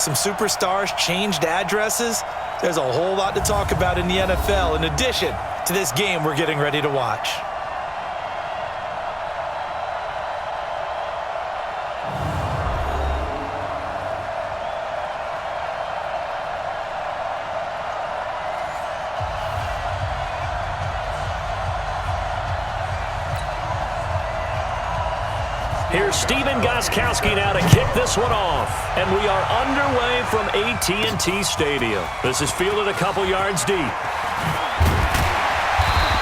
Some superstars changed addresses. There's a whole lot to talk about in the NFL in addition to this game we're getting ready to watch. Here's Steven Gostkowski now to kick this one off. And we are underway from AT&T Stadium. This is fielded a couple yards deep.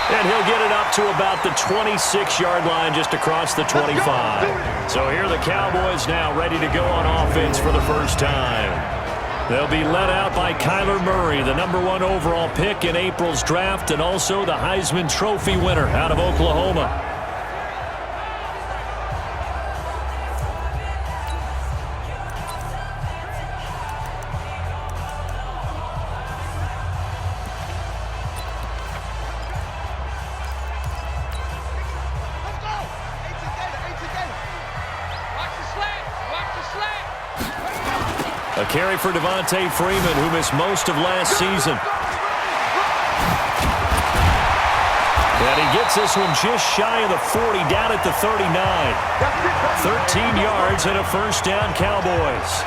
And he'll get it up to about the 26-yard line just across the 25. So here are the Cowboys now ready to go on offense for the first time. They'll be led out by Kyler Murray, the #1 overall pick in April's draft and also the Heisman Trophy winner out of Oklahoma. A carry for Devontae Freeman, who missed most of last season. And he gets this one just shy of the 40, down at the 39. 13 yards and a first down, Cowboys.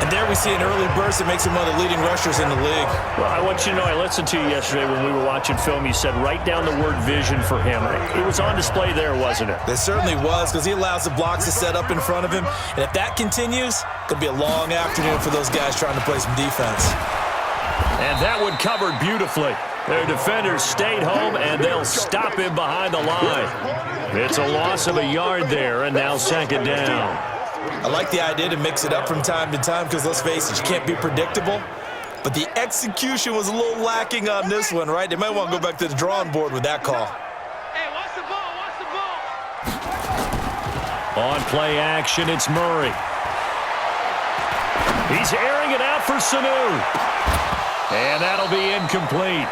And there we see an early burst that makes him one of the leading rushers in the league. Well, I want you to know, I listened to you yesterday when we were watching film. You said write down the word vision for him. It was on display there, wasn't it? It certainly was, because he allows the blocks to set up in front of him. And if that continues, it could be a long afternoon for those guys trying to play some defense. And that one covered beautifully. Their defenders stayed home, and they'll stop him behind the line. It's a loss of a yard there, and now second down. I like the idea to mix it up from time to time because, let's face it, you can't be predictable. But the execution was a little lacking on this one, right? They might want to go back to the drawing board with that call. Hey, watch the ball, watch the ball. On play action, it's Murray. He's airing it out for Sanu. And that'll be incomplete.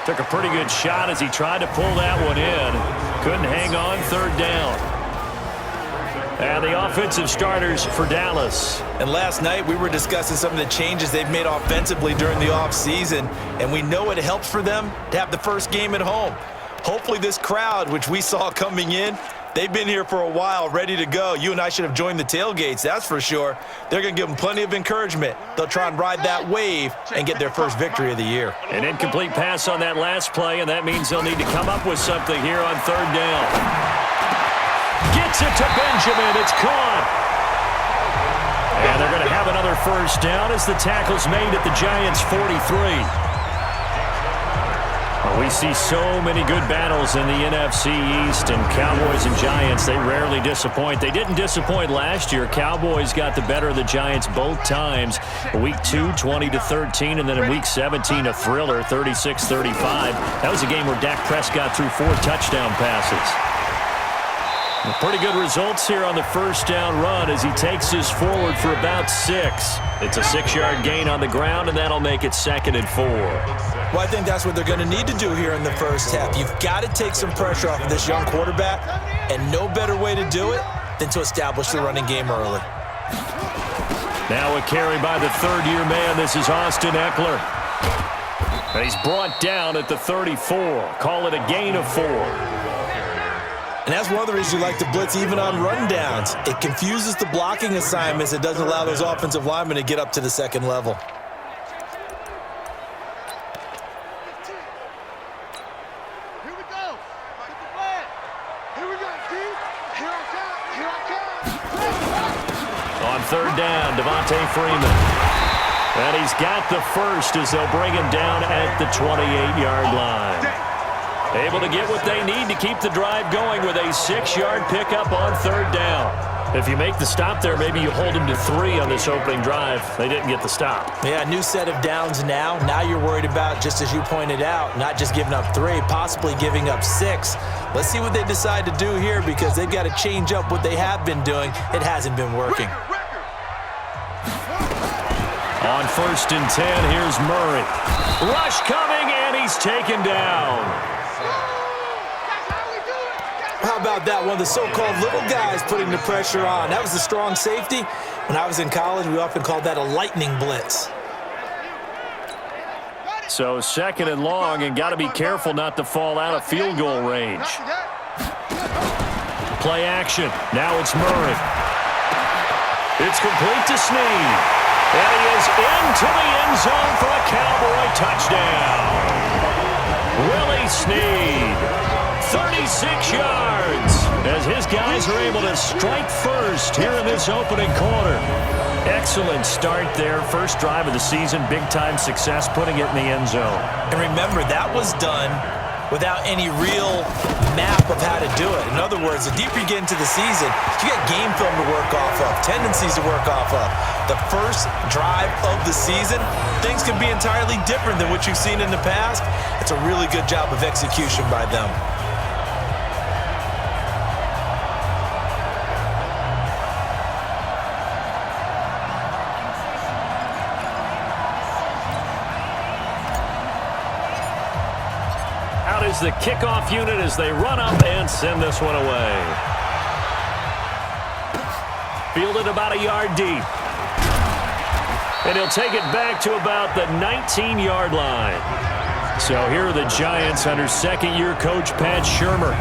Took a pretty good shot as he tried to pull that one in. Couldn't hang on, third down. And the offensive starters for Dallas. And last night we were discussing some of the changes they've made offensively during the offseason, and we know it helps for them to have the first game at home. Hopefully this crowd, which we saw coming in, they've been here for a while, ready to go. You and I should have joined the tailgates, that's for sure. They're going to give them plenty of encouragement. They'll try and ride that wave and get their first victory of the year. An incomplete pass on that last play, and that means they'll need to come up with something here on third down. Gets it to Benjamin. It's caught. And they're going to have another first down as the tackle's made at the Giants' 43. Well, we see so many good battles in the NFC East, and Cowboys and Giants, they rarely disappoint. They didn't disappoint last year. Cowboys got the better of the Giants both times. Week 2, 20-13, and then in Week 17, a thriller, 36-35. That was a game where Dak Prescott threw 4 touchdown passes. Pretty good results here on the first down run as he takes this forward for about 6. It's a 6-yard gain on the ground, and that'll make it 2nd and 4. Well, I think that's what they're going to need to do here in the first half. You've got to take some pressure off of this young quarterback, and no better way to do it than to establish the running game early. Now a carry by the third-year man. This is Austin Eckler. And he's brought down at the 34. Call it a gain of 4. And that's one of the reasons you like to blitz even on rundowns. It confuses the blocking assignments. It doesn't allow those offensive linemen to get up to the second level. Here we go. Get the flag. Here we go, Steve. Here I come. Here I come. On third down, Devontae Freeman. And he's got the first as they'll bring him down at the 28-yard line. Able to get what they need to keep the drive going with a 6-yard pickup on third down. If you make the stop there, maybe you hold them to 3 on this opening drive. They didn't get the stop. Yeah, new set of downs now. Now you're worried about, just as you pointed out, not just giving up 3, possibly giving up 6. Let's see what they decide to do here because they've got to change up what they have been doing. It hasn't been working. On 1st and 10, here's Murray. Rush coming, and he's taken down. How about about that? One of the so-called little guys putting the pressure on. That was the strong safety. When I was in college, we often called that a lightning blitz. So 2nd and long, and got to be careful not to fall out of field goal range. Play action. Now it's Murray. It's complete to Snead. And he is into the end zone for a Cowboy touchdown. Willie Snead, 36 yards, as his guys are able to strike first here in this opening quarter. Excellent start there. First drive of the season, big-time success, putting it in the end zone. And remember, that was done without any real map of how to do it. In other words, the deeper you get into the season, you got game film to work off of, tendencies to work off of. The first drive of the season, things can be entirely different than what you've seen in the past. It's a really good job of execution by them. Is the kickoff unit as they run up and send this one away. Fielded about a yard deep. And he'll take it back to about the 19-yard line. So here are the Giants under second-year coach Pat Shurmur.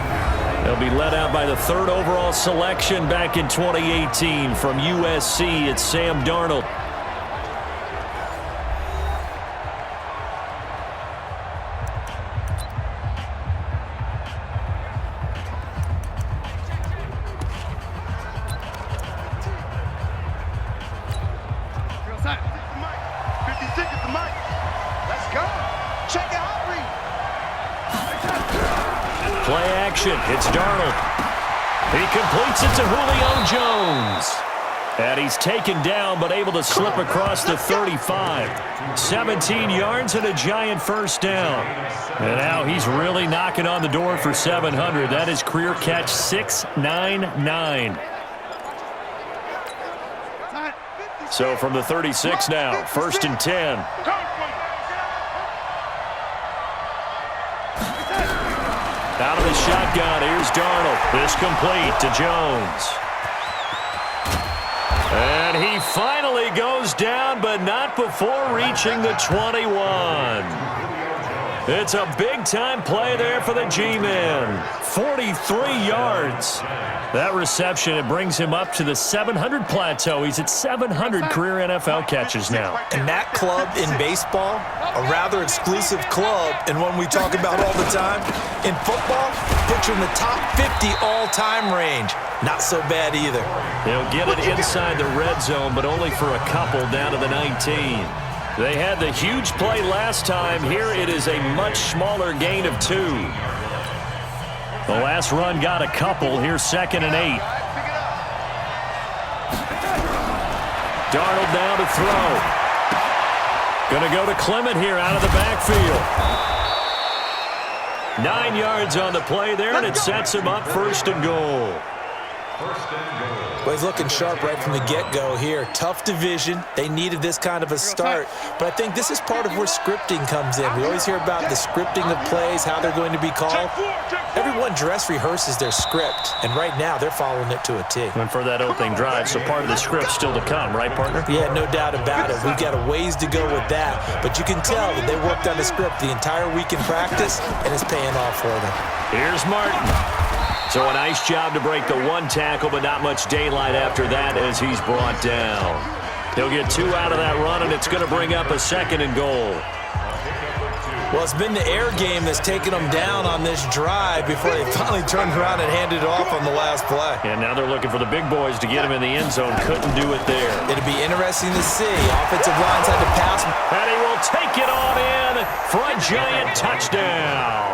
They'll be led out by the 3rd overall selection back in 2018 from USC. It's Sam Darnold. Play action. It's Darnold. He completes it to Julio Jones. And he's taken down but able to slip across the 35. 17 yards and a Giant first down. And now he's really knocking on the door for 700. That is career catch 699. So from the 36 now, 1st and 10. Out of the shotgun, here's Darnold. This complete to Jones. And he finally goes down, but not before reaching the 21. It's a big-time play there for the G-Men. 43 yards. That reception, it brings him up to the 700 plateau. He's at 700 career NFL catches now. And that club in baseball, a rather exclusive club, and one we talk about all the time. In football, puts you in the top 50 all-time range. Not so bad either. They'll get it inside the red zone, but only for a couple down to the 19. They had the huge play last time. Here it is a much smaller gain of 2. The last run got a couple. Here's 2nd and 8. Darnold now to throw. Going to go to Clement here out of the backfield. 9 yards on the play there, and it sets him up 1st and goal. Well, he's looking sharp right from the get-go here. Tough division. They needed this kind of a start. But I think this is part of where scripting comes in. We always hear about the scripting of plays, how they're going to be called. Everyone dress rehearses their script, and right now they're following it to a T. And for that opening drive, so part of the script still to come, right, partner? Yeah, no doubt about it. We've got a ways to go with that. But you can tell that they worked on the script the entire week in practice, and it's paying off for them. Here's Martin. So a nice job to break the 1 tackle, but not much daylight after that as he's brought down. He'll get 2 out of that run, and it's going to bring up a 2nd and goal. Well, it's been the air game that's taken them down on this drive before they finally turned around and handed it off on the last play. And now they're looking for the big boys to get him in the end zone. Couldn't do it there. It'll be interesting to see. Offensive lines had to pass. And he will take it on in for a Giant touchdown.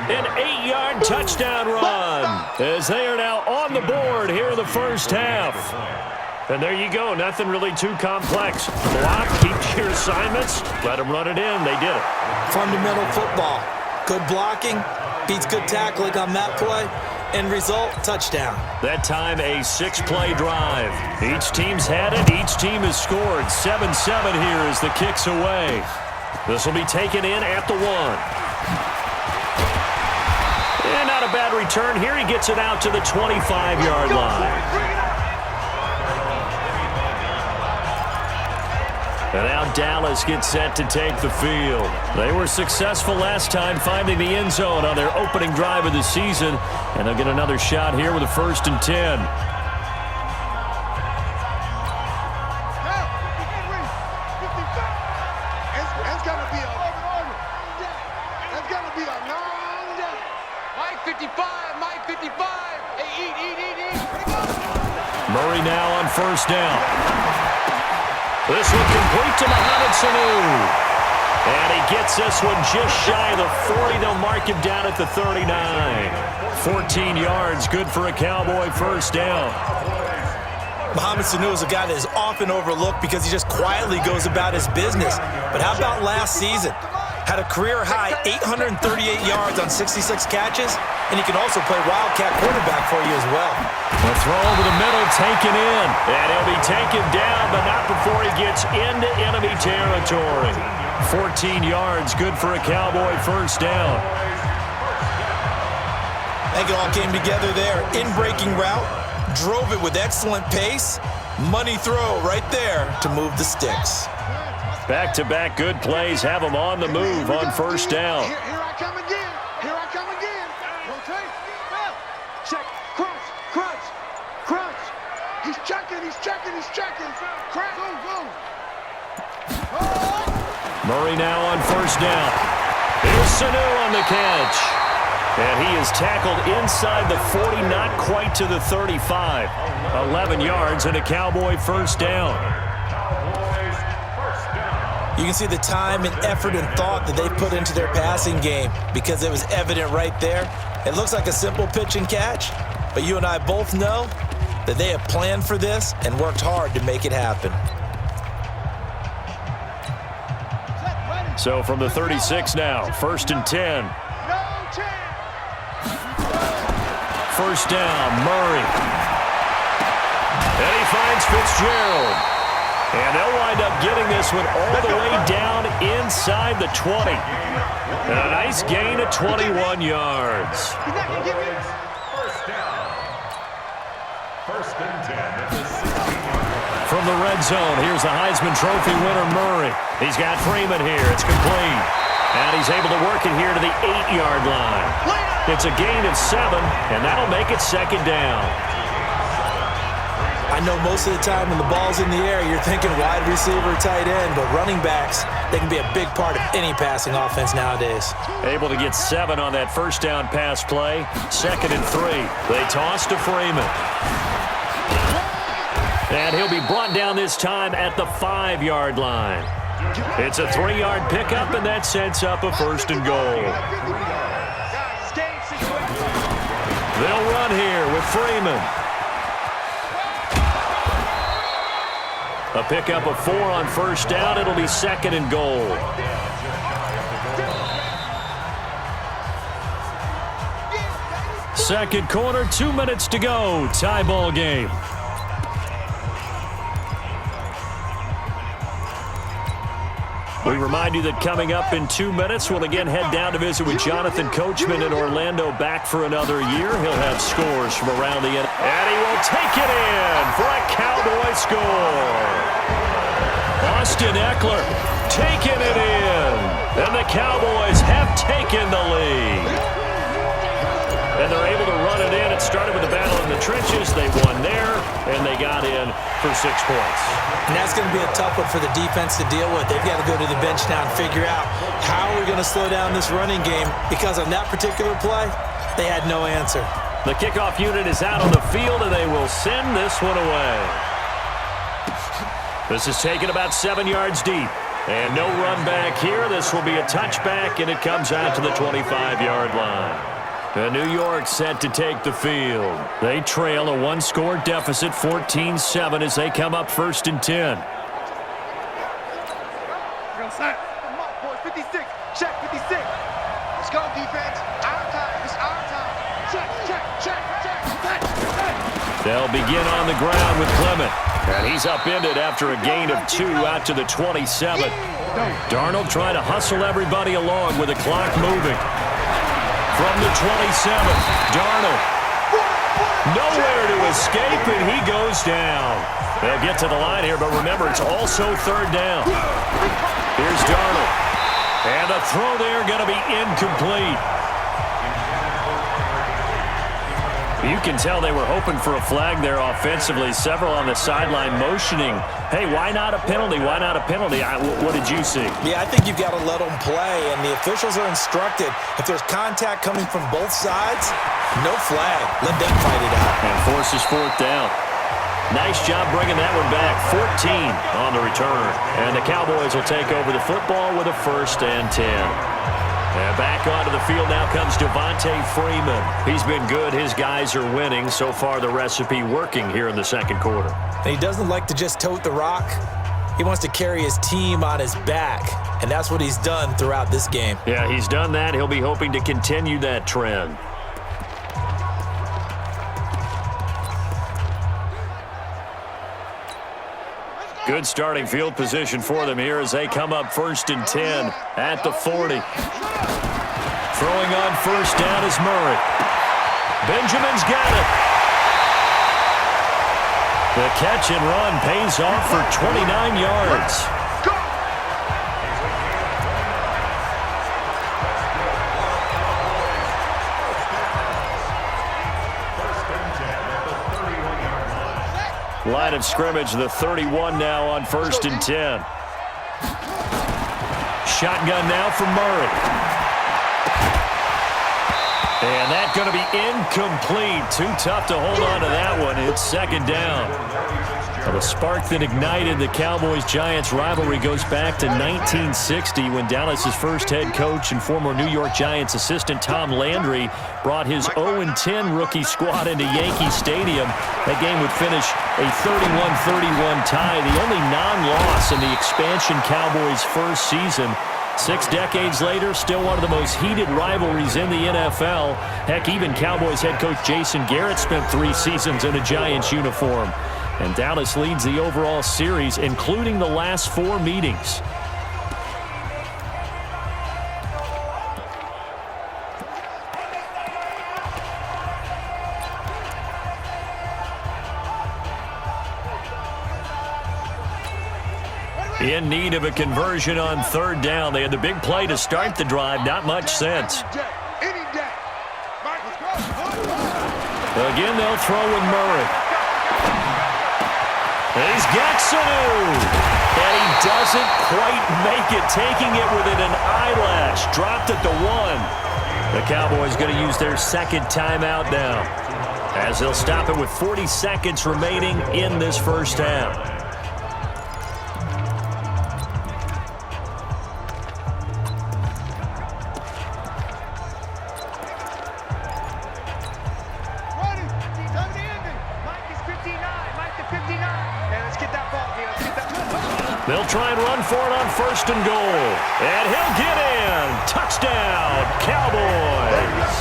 An 8-yard touchdown run as they are now on the board here in the first half. And there you go. Nothing really too complex. Block, keep your assignments, let them run it in. They did it. Fundamental football. Good blocking, beats good tackling on that play. End result, touchdown. That time a 6-play drive. Each team's had it. Each team has scored. 7-7 here as the kick's away. This will be taken in at the 1. And not a bad return here. He gets it out to the 25-yard line. And now Dallas gets set to take the field. They were successful last time finding the end zone on their opening drive of the season. And they'll get another shot here with a 1st and 10. Murray now on 1st down. This one complete to Mohamed Sanu. And he gets this one just shy of the 40. They'll mark him down at the 39. 14 yards, good for a Cowboy 1st down. Mohamed Sanu is a guy that is often overlooked because he just quietly goes about his business. But how about last season? Had a career-high 838 yards on 66 catches, and he can also play Wildcat quarterback for you as well. The throw over the middle taken in, and he'll be taken down, but not before he gets into enemy territory. 14 yards, good for a Cowboy 1st down. I think it all came together there. In-breaking route, drove it with excellent pace. Money throw right there to move the sticks. Back-to-back good plays have him on the move on 1st down. Here I come again. Here I come again. Rotate. Check. Crunch. Crunch. Crunch. He's checking. He's checking. He's checking. Crunch. Go. Murray now on 1st down. Here's Sanu on the catch. And he is tackled inside the 40, not quite to the 35. 11 yards and a Cowboy 1st down. You can see the time and effort and thought that they put into their passing game because it was evident right there. It looks like a simple pitch and catch, but you and I both know that they have planned for this and worked hard to make it happen. So from the 36 now, 1st and 10. 1st down, Murray. And he finds Fitzgerald. And they'll wind up getting this one all the way down inside the 20. And a nice gain of 21 yards. First down. 1st and 10. From the red zone, here's the Heisman Trophy winner, Murray. He's got Freeman here. It's complete. And he's able to work it here to the 8-yard line. It's a gain of 7, and that'll make it 2nd down. I know most of the time when the ball's in the air, you're thinking wide receiver, tight end, but running backs, they can be a big part of any passing offense nowadays. Able to get 7 on that 1st down pass play. 2nd and 3. They toss to Freeman. And he'll be brought down this time at the 5-yard line. It's a 3-yard pickup, and that sets up a 1st and goal. They'll run here with Freeman. A pickup of 4 on 1st down. It'll be 2nd and goal. Second quarter, 2 minutes to go. Tie ball game. We remind you that coming up in 2 minutes, we'll again head down to visit with Jonathan Coachman in Orlando, back for another year. He'll have scores from around the end. And he will take it in for a Cowboy score. Austin Eckler taking it in. And the Cowboys have taken the lead. And they're able to run it in. It started with a battle in the trenches. They won there, and they got in for 6 points. And that's going to be a tough one for the defense to deal with. They've got to go to the bench now and figure out how we're going to slow down this running game, because on that particular play, they had no answer. The kickoff unit is out on the field, and they will send this one away. This is taken about 7 yards deep. And no run back here. This will be a touchback, and it comes out to the 25-yard line. And New York set to take the field. They trail a 1-score deficit, 14-7, as they come up 1st and 10. Come on, boys. 56. Check 56. Let's go, defense. Our time. It's our time. Check. They'll begin on the ground with Clement. And he's upended after a gain of 2 out to the 27. Darnold trying to hustle everybody along with the clock moving. From the 27, Darnold. Nowhere to escape, and he goes down. They'll get to the line here, but remember, it's also third down. Here's Darnold. And the throw there going to be incomplete. You can tell they were hoping for a flag there offensively. Several on the sideline motioning. Hey, why not a penalty? Why not a penalty? What did you see? Yeah, I think you've got to let them play, and the officials are instructed. If there's contact coming from both sides, no flag. Let them fight it out. And forces fourth down. Nice job bringing that one back. 14 on the return. And the Cowboys will take over the football with a 1st and 10. And back onto the field now comes Devontae Freeman. He's been good. His guys are winning. So far, the recipe working here in the second quarter. And he doesn't like to just tote the rock. He wants to carry his team on his back, and that's what he's done throughout this game. Yeah, he's done that. He'll be hoping to continue that trend. Good starting field position for them here as they come up 1st and 10 at the 40. Throwing on 1st down is Murray. Benjamin's got it. The catch and run pays off for 29 yards. Line of scrimmage, the 31 now on 1st and 10. Shotgun now for Murray. And that's going to be incomplete. Too tough to hold on to that one. It's 2nd down. Well, the spark that ignited the Cowboys-Giants rivalry goes back to 1960 when Dallas's first head coach and former New York Giants assistant Tom Landry brought his 0-10 rookie squad into Yankee Stadium. That game would finish a 31-31 tie, the only non-loss in the expansion Cowboys' first season. 6 decades later, still one of the most heated rivalries in the NFL. Heck, even Cowboys head coach Jason Garrett spent 3 seasons in a Giants uniform. And Dallas leads the overall series, including the last 4 meetings. In need of a conversion on 3rd down. They had the big play to start the drive. Not much sense. Again, they'll throw with Murray. He's got Sanu. And he doesn't quite make it, taking it within an eyelash. Dropped at the 1. The Cowboys going to use their 2nd timeout now, as they'll stop it with 40 seconds remaining in this first half. They'll try and run for it on 1st and goal. And he'll get in. Touchdown, Cowboys.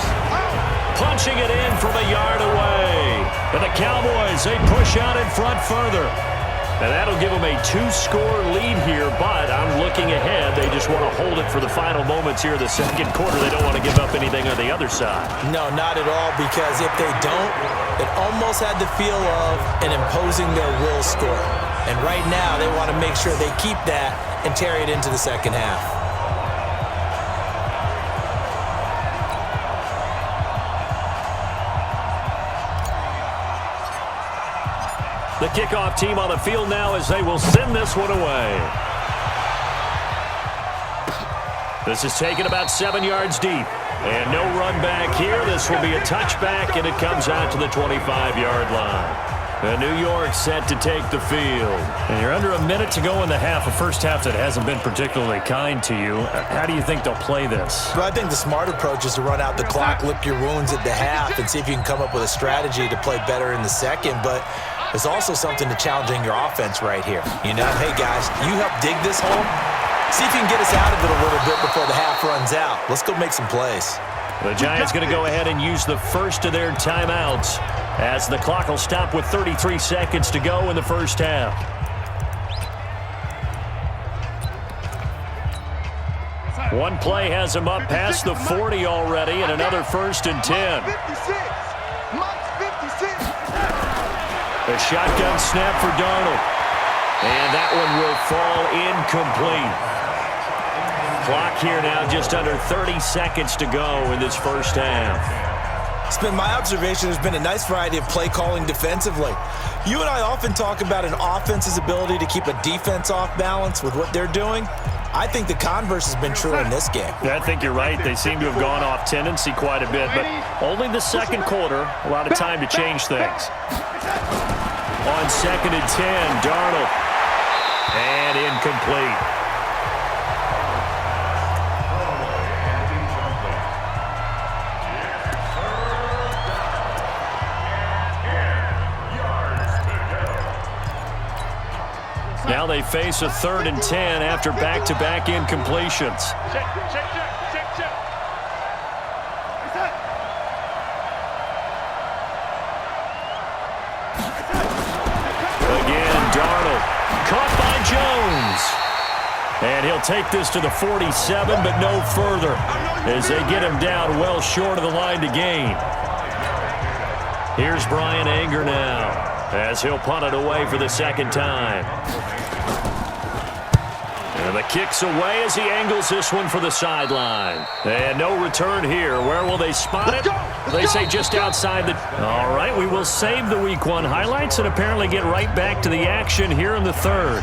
Punching it in from a yard away. And the Cowboys, they push out in front further. And that'll give them a 2-score lead here, but I'm looking ahead. They just want to hold it for the final moments here of the second quarter. They don't want to give up anything on the other side. No, not at all, because if they don't, it almost had the feel of an imposing their will score. And right now, they want to make sure they keep that and carry it into the second half. The kickoff team on the field now as they will send this one away. This is taken about 7 yards deep. And no run back here. This will be a touchback, and it comes out to the 25-yard line. And New York set to take the field. And you're under a minute to go in the half, a first half that hasn't been particularly kind to you. How do you think they'll play this? Well, I think the smart approach is to run out the clock, lick your wounds at the half, and see if you can come up with a strategy to play better in the second. But there's also something to challenging your offense right here. You know, hey, guys, you help dig this hole. See if you can get us out of it a little bit before the half runs out. Let's go make some plays. The Giants going to go ahead and use the first of their timeouts, as the clock will stop with 33 seconds to go in the first half. One play has him up past the 40 already, and another 1st and 10. A shotgun snap for Darnold. And that one will fall incomplete. Clock here now just under 30 seconds to go in this first half. It's been my observation there's been a nice variety of play calling defensively. You and I often talk about an offense's ability to keep a defense off balance with what they're doing. I think the converse has been true in this game. Yeah, I think you're right. They seem to have gone off tendency quite a bit, but only the second quarter, a lot of time to change things. On 2nd and 10, Darnold. And incomplete. Now they face a 3rd and 10 after back-to-back incompletions. Again, Darnold. Caught by Jones. And he'll take this to the 47, but no further, as they get him down well short of the line to gain. Here's Brian Anger now, as he'll punt it away for the 2nd time. And the kick's away as he angles this one for the sideline. And no return here. Where will they spot it? They say just outside the... All right, we will save the Week 1 highlights and apparently get right back to the action here in the 3rd.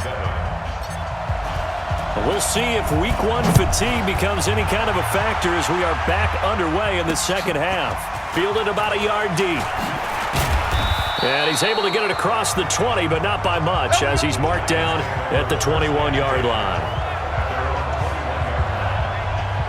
We'll see if Week 1 fatigue becomes any kind of a factor as we are back underway in the 2nd half. Fielded about a yard deep. And he's able to get it across the 20, but not by much, as he's marked down at the 21-yard line.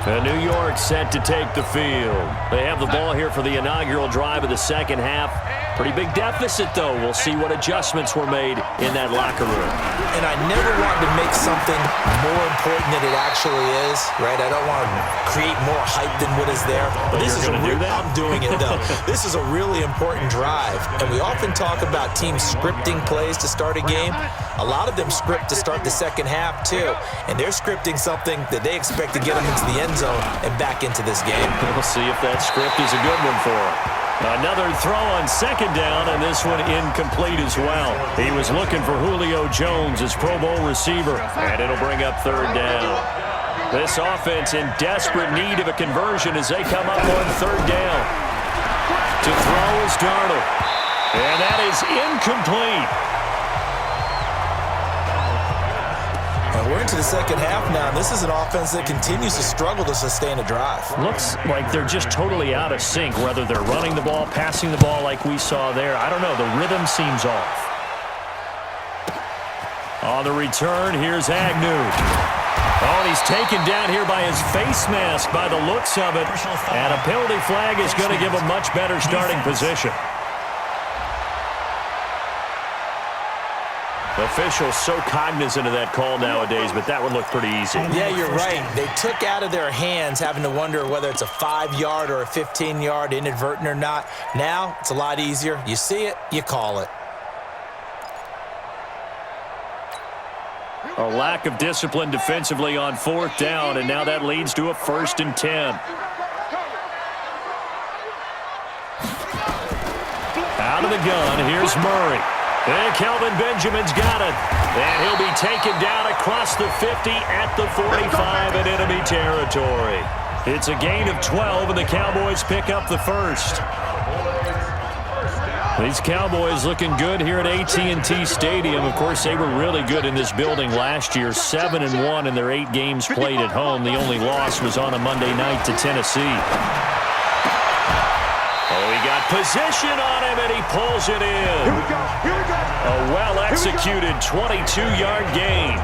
And New York set to take the field. They have the ball here for the inaugural drive of the 2nd half. Pretty big deficit, though. We'll see what adjustments were made in that locker room. And I never want to make something more important than it actually is, right? I don't want to create more hype than what is there. But this is going to do that? I'm doing it, though. This is a really important drive. And we often talk about teams scripting plays to start a game. A lot of them script to start the 2nd half, too. And they're scripting something that they expect to get them into the end zone and back into this game. We'll see if that script is a good one for them. Another throw on 2nd down, and this one incomplete as well. He was looking for Julio Jones, his Pro Bowl receiver, and it'll bring up 3rd down. This offense in desperate need of a conversion as they come up on 3rd down. To throw is Darnold, and that is incomplete. And we're into the 2nd half now, and this is an offense that continues to struggle to sustain a drive. Looks like they're just totally out of sync, whether they're running the ball, passing the ball like we saw there. I don't know. The rhythm seems off. On the return, here's Agnew. Oh, and he's taken down here by his face mask by the looks of it. And a penalty flag is going to give a much better starting position. Officials so cognizant of that call nowadays, but that one looked pretty easy. Yeah, you're right. They took out of their hands having to wonder whether it's a 5-yard or a 15-yard, inadvertent or not. Now, it's a lot easier. You see it, you call it. A lack of discipline defensively on 4th down, and now that leads to a 1st and 10. Out of the gun, here's Murray. And Kelvin Benjamin's got it. And he'll be taken down across the 50 at the 45 in enemy territory. It's a gain of 12, and the Cowboys pick up the 1st. These Cowboys looking good here at AT&T Stadium. Of course, they were really good in this building last year, 7-1 in their 8 games played at home. The only loss was on a Monday night to Tennessee. Oh, he got position on him, and he pulls it in. Here we go. Here we go. A well-executed 22-yard gain.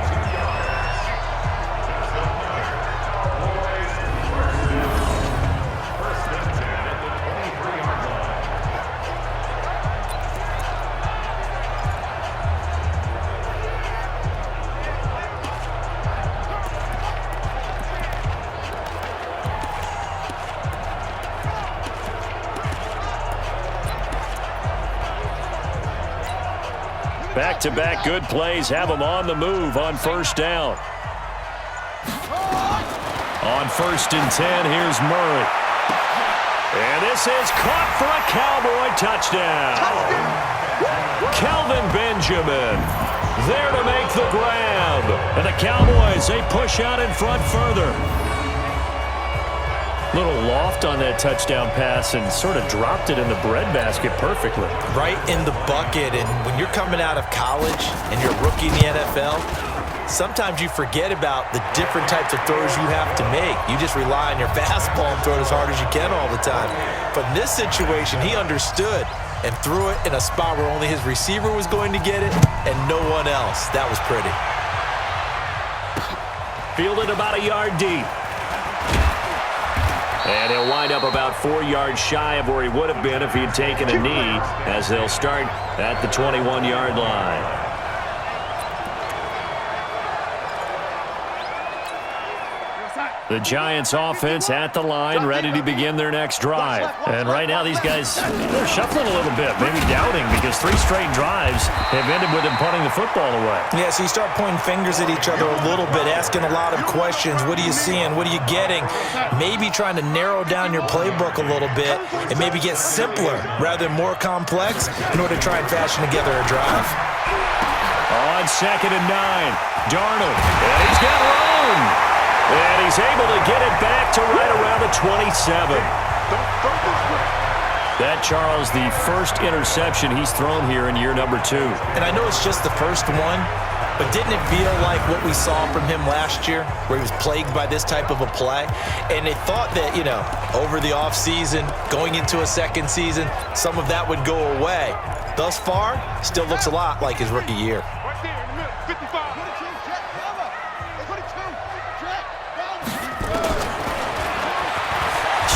Back-to-back good plays have them on the move on 1st down. On 1st and 10, here's Murray. And this is caught for a Cowboy touchdown. Kelvin Benjamin there to make the grab. And the Cowboys, they push out in front further. Little loft on that touchdown pass and sort of dropped it in the breadbasket perfectly. Right in the bucket, and when you're coming out of college and you're a rookie in the NFL, sometimes you forget about the different types of throws you have to make. You just rely on your fastball and throw it as hard as you can all the time. But in this situation, he understood and threw it in a spot where only his receiver was going to get it and no one else. That was pretty. Fielded about a yard deep. And he'll wind up about 4 yards shy of where he would have been if he had taken a knee, as they'll start at the 21-yard line. The Giants offense at the line, ready to begin their next drive. And right now these guys, they're shuffling a little bit, maybe doubting, because 3 straight drives have ended with them punting the football away. Yeah, so you start pointing fingers at each other a little bit, asking a lot of questions. What are you seeing? What are you getting? Maybe trying to narrow down your playbook a little bit and maybe get simpler rather than more complex in order to try and fashion together a drive. On 2nd and 9, Darnold, and he's got room. And he's able to get it back to right around the 27. That, Charles, the first interception he's thrown here in year number 2. And I know it's just the first one, but didn't it feel like what we saw from him last year, where he was plagued by this type of a play? And they thought that, you know, over the offseason, going into a second season, some of that would go away. Thus far, still looks a lot like his rookie year. Right there in the middle, 55.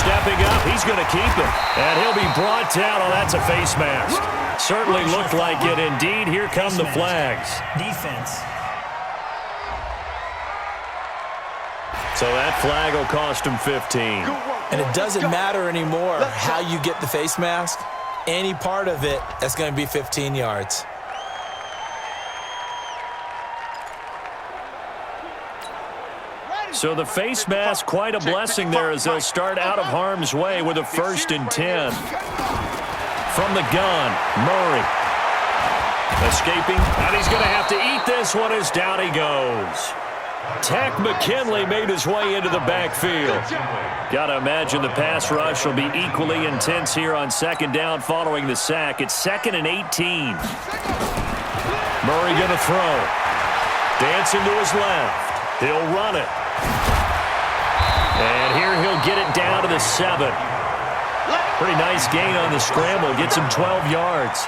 Stepping up, he's going to keep him. And he'll be brought down. Oh, that's a face mask. Certainly looked like it. Indeed, here come the flags. Defense. So that flag will cost him 15. And it doesn't matter anymore how you get the face mask. Any part of it, that's going to be 15 yards. So the face mask, quite a blessing there as they'll start out of harm's way with a 1st and 10. From the gun, Murray. Escaping, and he's going to have to eat this one as down he goes. Takk McKinley made his way into the backfield. Got to imagine the pass rush will be equally intense here on 2nd down following the sack. It's 2nd and 18. Murray going to throw. Dancing to his left. He'll run it. And here he'll get it down to the 7. Pretty nice gain on the scramble. Gets him 12 yards.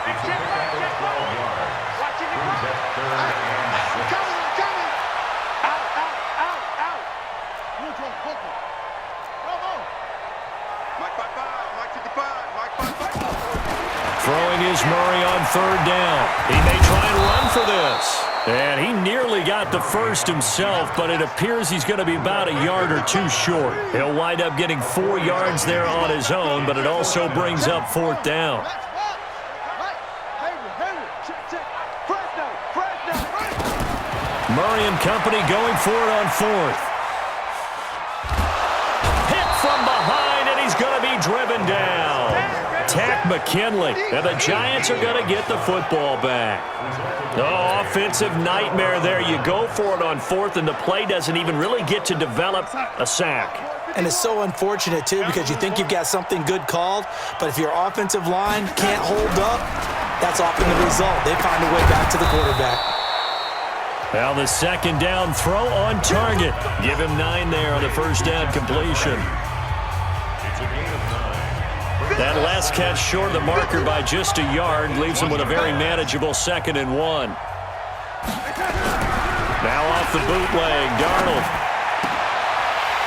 Throwing is Murray on 3rd down. He may try and run for this. And he nearly got the first himself, but it appears he's going to be about a yard or 2 short. He'll wind up getting 4 yards there on his own, but it also brings up 4th down. Murray and company going for it on 4th. Hit from behind, and he's going to be driven down. Takk McKinley, and the Giants are going to get the football back. Oh, offensive nightmare there. You go for it on 4th, and the play doesn't even really get to develop a sack. And it's so unfortunate, too, because you think you've got something good called, but if your offensive line can't hold up, that's often the result. They find a way back to the quarterback. Now the 2nd down throw on target. Give him 9 there on the 1st down completion. That last catch short of the marker by just a yard leaves him with a very manageable 2nd and 1. Now off the bootleg, Darnold.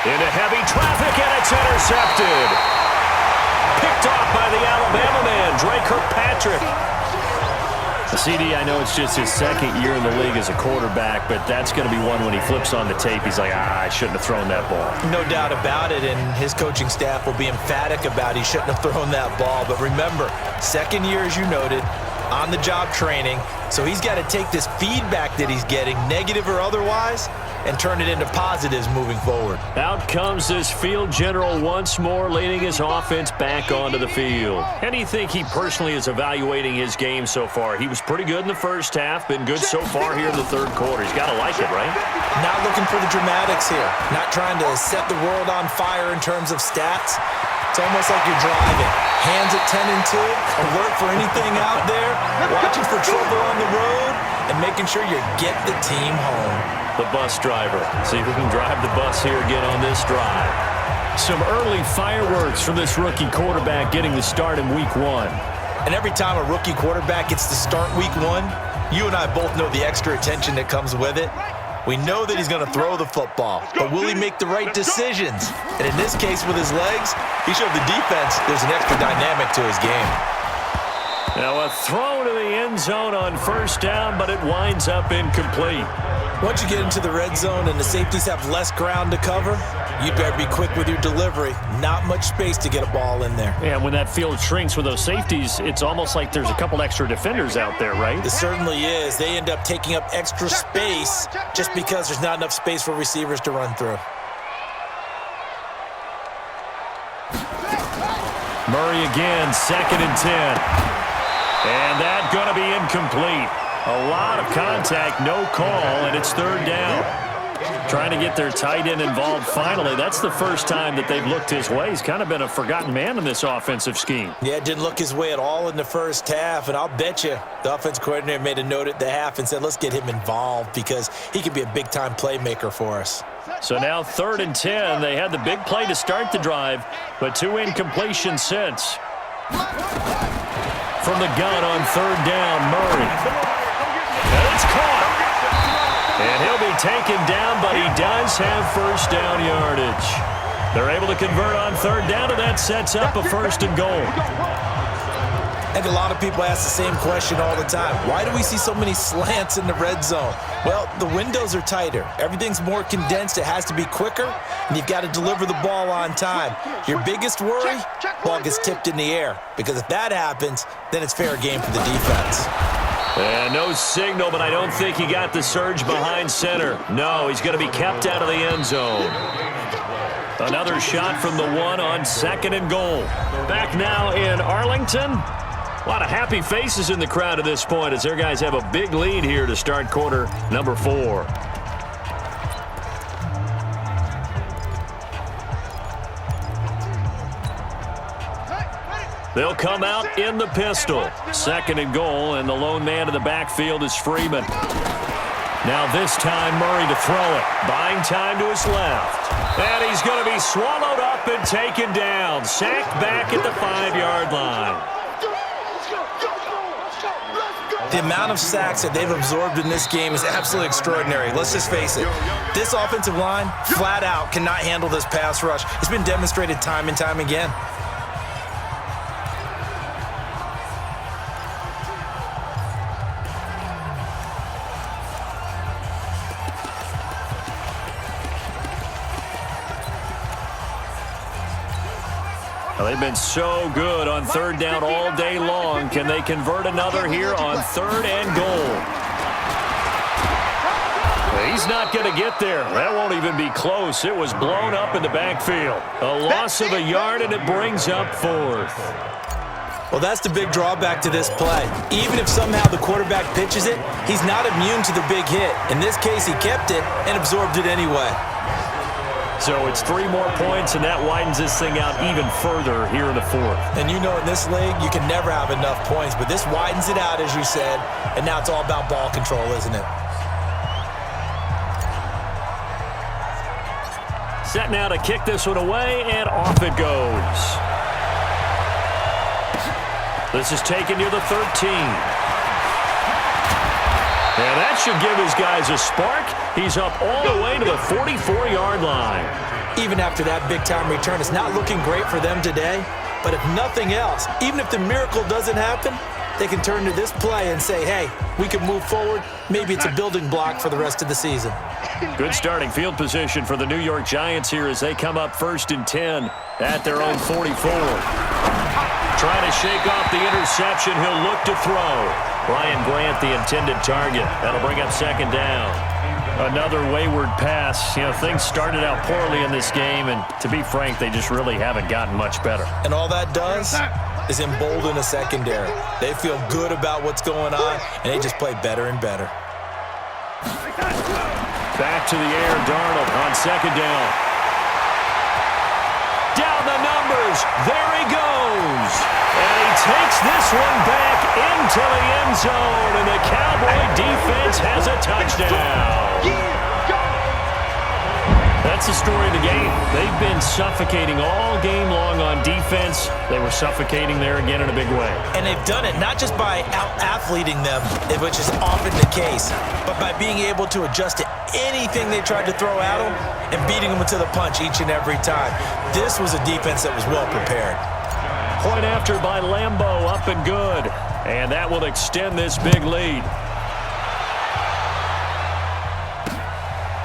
Into heavy traffic, and it's intercepted. Picked off by the Alabama man, Dre Kirkpatrick. CD, I know it's just his 2nd year in the league as a quarterback, but that's going to be one when he flips on the tape, he's like, I shouldn't have thrown that ball. No doubt about it, and his coaching staff will be emphatic about he shouldn't have thrown that ball. But remember, 2nd year, as you noted, on-the-job training, so he's got to take this feedback that he's getting, negative or otherwise, and turn it into positives moving forward. Out comes this field general once more, leading his offense back onto the field. How do you think he personally is evaluating his game so far? He was pretty good in the first half, been good so far here in the third quarter. He's got to like it, right? Not looking for the dramatics here. Not trying to set the world on fire in terms of stats. It's almost like you're driving. Hands at 10 and 2, alert for anything out there, watching for trouble on the road, and making sure you get the team home. The bus driver. See if we can drive the bus here again on this drive. Some early fireworks from this rookie quarterback getting the start in week 1. And every time a rookie quarterback gets to start week 1, you and I both know the extra attention that comes with it. We know that he's going to throw the football, but will he make the right decisions? And in this case, with his legs, he showed the defense there's an extra dynamic to his game. Now a throw to the end zone on first down, but it winds up incomplete. Once you get into the red zone and the safeties have less ground to cover, you better be quick with your delivery. Not much space to get a ball in there. Yeah, when that field shrinks with those safeties, it's almost like there's a couple extra defenders out there, right? It certainly is. They end up taking up extra space just because there's not enough space for receivers to run through. Murray again, 2nd and 10. And that's going to be incomplete. A lot of contact, no call, and it's 3rd down. Trying to get their tight end involved finally. That's the first time that they've looked his way. He's kind of been a forgotten man in this offensive scheme. Yeah, it didn't look his way at all in the first half, and I'll bet you the offense coordinator made a note at the half and said, let's get him involved because he could be a big-time playmaker for us. So now 3rd and 10. They had the big play to start the drive, but 2 incompletions since. From the gun on 3rd down, Murray. And it's caught. And he'll be taken down, but he does have first down yardage. They're able to convert on 3rd down, and that sets up a 1st and goal. And a lot of people ask the same question all the time. Why do we see so many slants in the red zone? Well, the windows are tighter. Everything's more condensed. It has to be quicker, and you've got to deliver the ball on time. Your biggest worry, ball gets tipped in the air, because if that happens, then it's fair game for the defense. And no signal, but I don't think he got the surge behind center. No, he's going to be kept out of the end zone. Another shot from the 1 on 2nd and goal. Back now in Arlington. A lot of happy faces in the crowd at this point as their guys have a big lead here to start quarter number 4. They'll come out in the pistol. 2nd and goal, and the lone man in the backfield is Freeman. Now this time Murray to throw it. Buying time to his left. And he's going to be swallowed up and taken down. Sacked back at the 5-yard line. The amount of sacks that they've absorbed in this game is absolutely extraordinary. Let's just face it. This offensive line, flat out, cannot handle this pass rush. It's been demonstrated time and time again. Well, they've been so good on 3rd down all day long. Can they convert another here on 3rd and goal? He's not going to get there. That won't even be close. It was blown up in the backfield. A loss of a yard, and it brings up 4th. Well, that's the big drawback to this play. Even if somehow the quarterback pitches it, he's not immune to the big hit. In this case, he kept it and absorbed it anyway. So it's 3 more points, and that widens this thing out even further here in the 4th. And you know in this league, you can never have enough points, but this widens it out, as you said, and now it's all about ball control, isn't it? Set now to kick this one away, and off it goes. This is taken near the 13. And that should give his guys a spark. He's up all the way to the 44-yard line. Even after that big-time return, it's not looking great for them today. But if nothing else, even if the miracle doesn't happen, they can turn to this play and say, hey, we can move forward. Maybe it's a building block for the rest of the season. Good starting field position for the New York Giants here as they come up 1st and 10 at their own 44. Trying to shake off the interception. He'll look to throw. Brian Grant, the intended target. That'll bring up 2nd down. Another wayward pass. You know, things started out poorly in this game, and to be frank, they just really haven't gotten much better. And all that does is embolden a secondary. They feel good about what's going on, and they just play better and better. Back to the air, Darnold on second down. Down the numbers. There he goes. And he takes this one back into the end zone, and the Cowboy defense has a touchdown. That's the story of the game. They've been suffocating all game long on defense. They were suffocating there again in a big way. And they've done it not just by out-athleting them, which is often the case, but by being able to adjust to anything they tried to throw at them and beating them to the punch each and every time. This was a defense that was well prepared. Point after by Lambeau, up and good. And that will extend this big lead.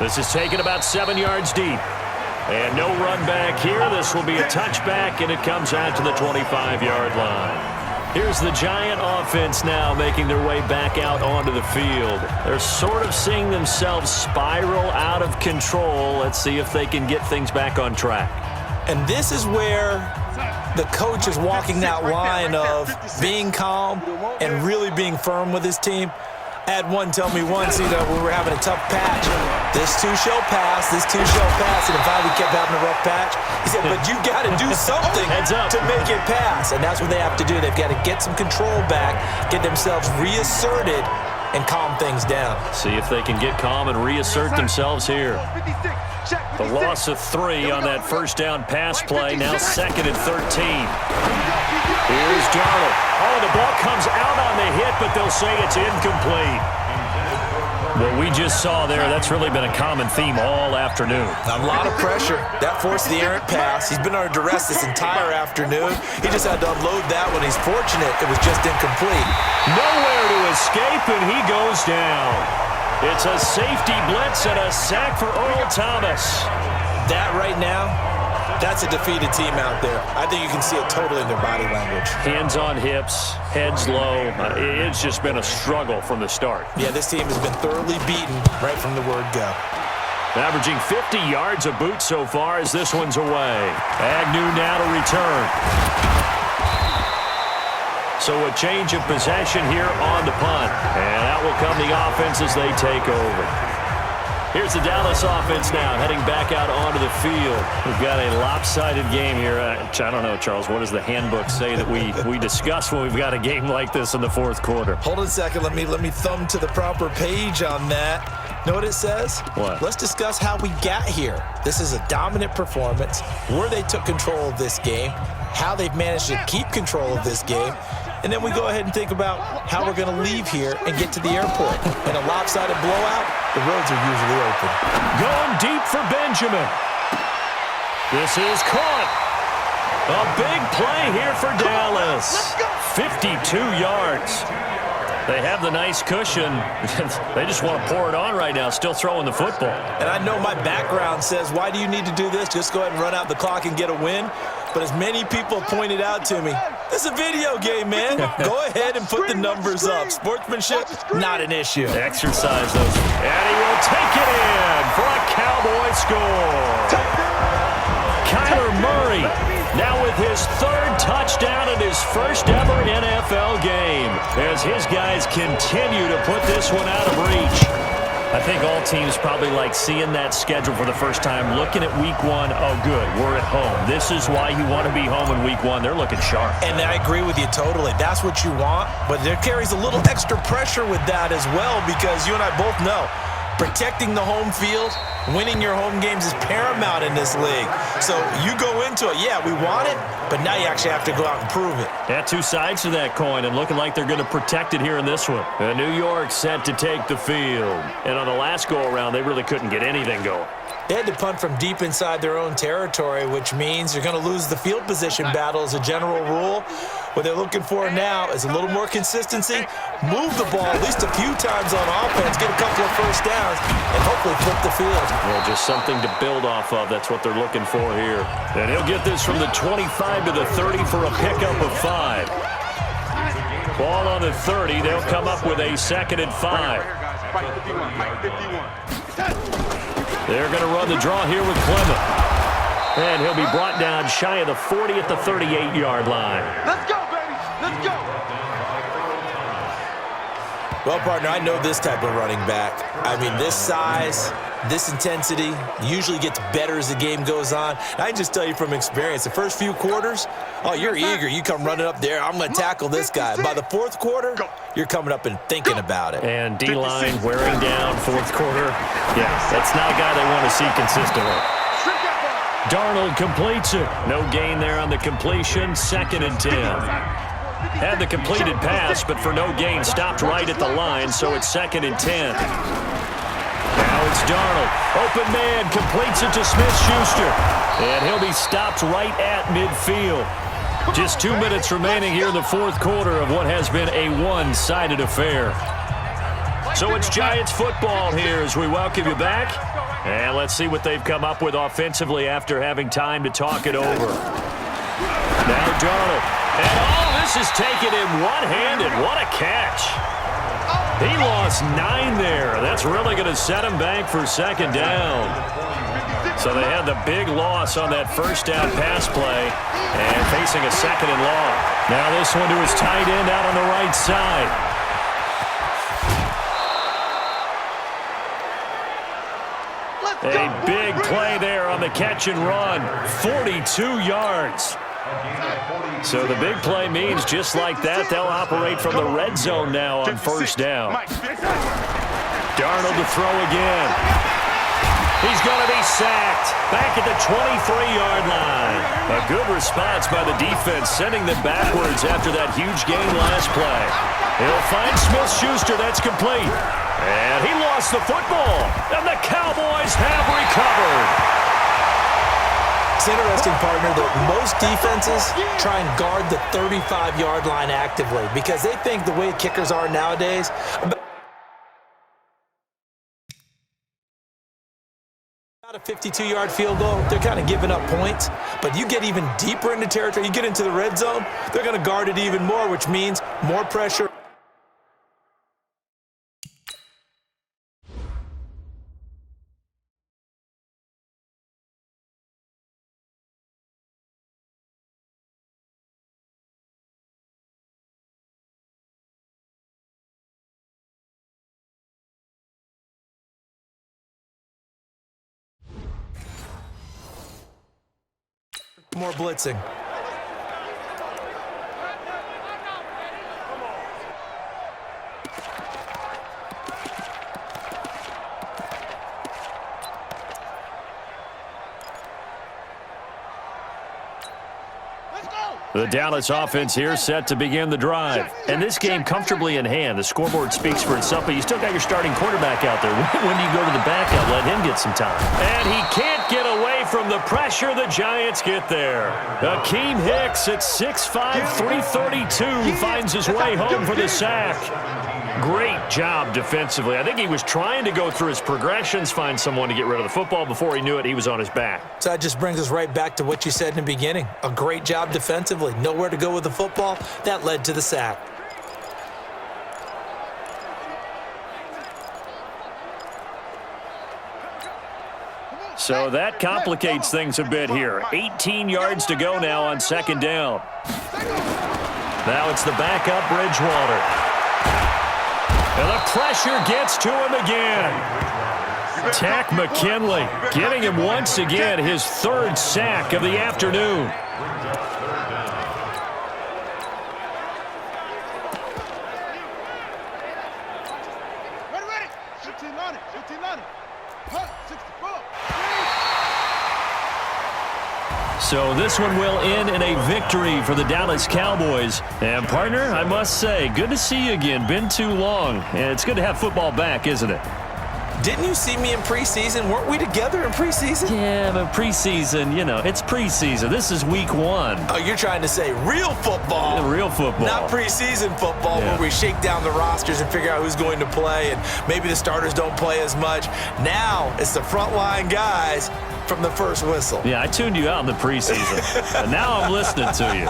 This is taken about 7 yards deep. And no run back here. This will be a touchback, and it comes out to the 25-yard line. Here's the Giant offense now making their way back out onto the field. They're sort of seeing themselves spiral out of control. Let's see if they can get things back on track. And this is where the coach is walking that line of being calm and really being firm with his team. I had one tell me once, we were having a tough patch. This too shall pass, this too shall pass. And if we kept having a rough patch, he said, but you got to do something to make it pass. And that's what they have to do. They've got to get some control back, get themselves reasserted, and calm things down. See if they can get calm and reassert themselves here. The loss of 3 on that first down pass play, now 2nd and 13. Here's Darnold. Oh, the ball comes out on the hit, but they'll say it's incomplete. What we just saw there, that's really been a common theme all afternoon. A lot of pressure. That forced the errant pass. He's been under duress this entire afternoon. He just had to unload that one. He's fortunate it was just incomplete. Nowhere to escape, and he goes down. It's a safety blitz and a sack for Earl Thomas. That right now, that's a defeated team out there. I think you can see it totally in their body language. Hands on hips, heads low. It's just been a struggle from the start. Yeah, this team has been thoroughly beaten right from the word go. Averaging 50 yards a boot so far as this one's away. Agnew now to return. So a change of possession here on the punt. And out will come the offense as they take over. Here's the Dallas offense now, heading back out onto the field. We've got a lopsided game here. I don't know, Charles, what does the handbook say that we discuss when we've got a game like this in the fourth quarter? Hold on a second. Let me thumb to the proper page on that. Know what it says? What? Let's discuss how we got here. This is a dominant performance, where they took control of this game, how they've managed to keep control of this game, and then we go ahead and think about how we're going to leave here and get to the airport. In a lopsided blowout, the roads are usually open. Going deep for Benjamin. This is caught. A big play here for Dallas. 52 yards. They have the nice cushion. They just want to pour it on right now, still throwing the football. And I know my background says, why do you need to do this? Just go ahead and run out the clock and get a win. But as many people pointed out to me, it's a video game, man. Go ahead and put the numbers up. Sportsmanship, not an issue. Exercise those. And he will take it in for a Cowboy score. Kyler Murray now with his 3rd touchdown in his first ever NFL game as his guys continue to put this one out of reach. I think all teams probably like seeing that schedule for the first time, looking at week 1. Oh, good, we're at home. This is why you want to be home in week 1. They're looking sharp. And I agree with you totally. That's what you want, but there carries a little extra pressure with that as well, because you and I both know protecting the home field, winning your home games is paramount in this league. So you go into it, yeah, we want it, but now you actually have to go out and prove it. Yeah, 2 sides to that coin, and looking like they're going to protect it here in this one. And New York set to take the field. And on the last go-around, they really couldn't get anything going. They had to punt from deep inside their own territory, which means you're going to lose the field position battle as a general rule. What they're looking for now is a little more consistency, move the ball at least a few times on offense, get a couple of first downs, and hopefully flip the field. Well, just something to build off of. That's what they're looking for here. And he'll get this from the 25 to the 30 for a pickup of 5. Ball on the 30. They'll come up with a 2nd and 5. They're going to run the draw here with Clement. And he'll be brought down shy of the 40 at the 38-yard line. Let's go, baby. Let's go. Well, partner, I know this type of running back. I mean, this size, this intensity usually gets better as the game goes on. I can just tell you from experience, the first few quarters, oh, you're eager. You come running up there, I'm going to tackle this guy. By the fourth quarter, you're coming up and thinking about it. And D-line wearing down fourth quarter. Yeah, that's not a guy they want to see consistently. Darnold completes it. No gain there on the completion. 2nd and 10. Had the completed pass, but for no gain, stopped right at the line, so it's 2nd and 10. Now it's Darnold. Open man, completes it to Smith-Schuster. And he'll be stopped right at midfield. Just 2 minutes remaining here in the fourth quarter of what has been a one-sided affair. So it's Giants football here as we welcome you back. And let's see what they've come up with offensively after having time to talk it over. Now Darnold. And this is taken in one-handed. What a catch. He lost 9 there. That's really going to set him back for 2nd down. So they had the big loss on that first down pass play and facing a 2nd and long. Now this one to his tight end out on the right side. A big play there on the catch and run. 42 yards. So the big play means just like that, they'll operate from the red zone now on first down. Darnold to throw again. He's going to be sacked back at the 23-yard line. A good response by the defense, sending them backwards after that huge gain last play. He'll find Smith-Schuster. That's complete. And he lost the football. And the Cowboys have recovered. It's interesting, partner, that most defenses try and guard the 35-yard line actively because they think the way kickers are nowadays, about a 52-yard field goal, they're kind of giving up points. But you get even deeper into territory, you get into the red zone, they're going to guard it even more, which means more pressure. More blitzing. The Dallas offense here set to begin the drive. And this game comfortably in hand. The scoreboard speaks for itself, but you still got your starting quarterback out there. When do you go to the backup? Let him get some time. And he can't get away from the pressure. The Giants get there. Akeem Hicks at 6'5", 332 finds his way home for the sack. Great job defensively. I think he was trying to go through his progressions, find someone to get rid of the football. Before he knew it, he was on his back. So that just brings us right back to what you said in the beginning. A great job defensively. Nowhere to go with the football. That led to the sack. So that complicates things a bit here. 18 yards to go now on 2nd down. Now it's the backup Bridgewater. And the pressure gets to him again. Tack McKinley getting him once again his 3rd sack of the afternoon. Ready. 15 on it. 15 on it. 64. So this one will end in a victory for the Dallas Cowboys. And, partner, I must say, good to see you again. Been too long. And it's good to have football back, isn't it? Didn't you see me in preseason? Weren't we together in preseason? Yeah, but preseason, you know, it's preseason. This is week 1. Oh, you're trying to say real football. Yeah, real football. Not preseason football where we shake down the rosters and figure out who's going to play and maybe the starters don't play as much. Now it's the frontline guys from the first whistle. Yeah, I tuned you out in the preseason. And now I'm listening to you.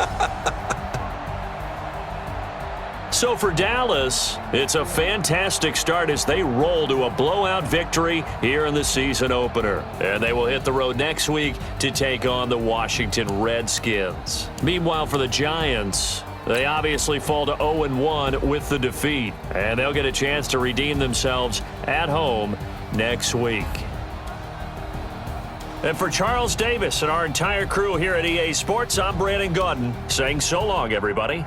So for Dallas, it's a fantastic start as they roll to a blowout victory here in the season opener. And they will hit the road next week to take on the Washington Redskins. Meanwhile, for the Giants, they obviously fall to 0-1 with the defeat. And they'll get a chance to redeem themselves at home next week. And for Charles Davis and our entire crew here at EA Sports, I'm Brandon Gaudin saying so long, everybody.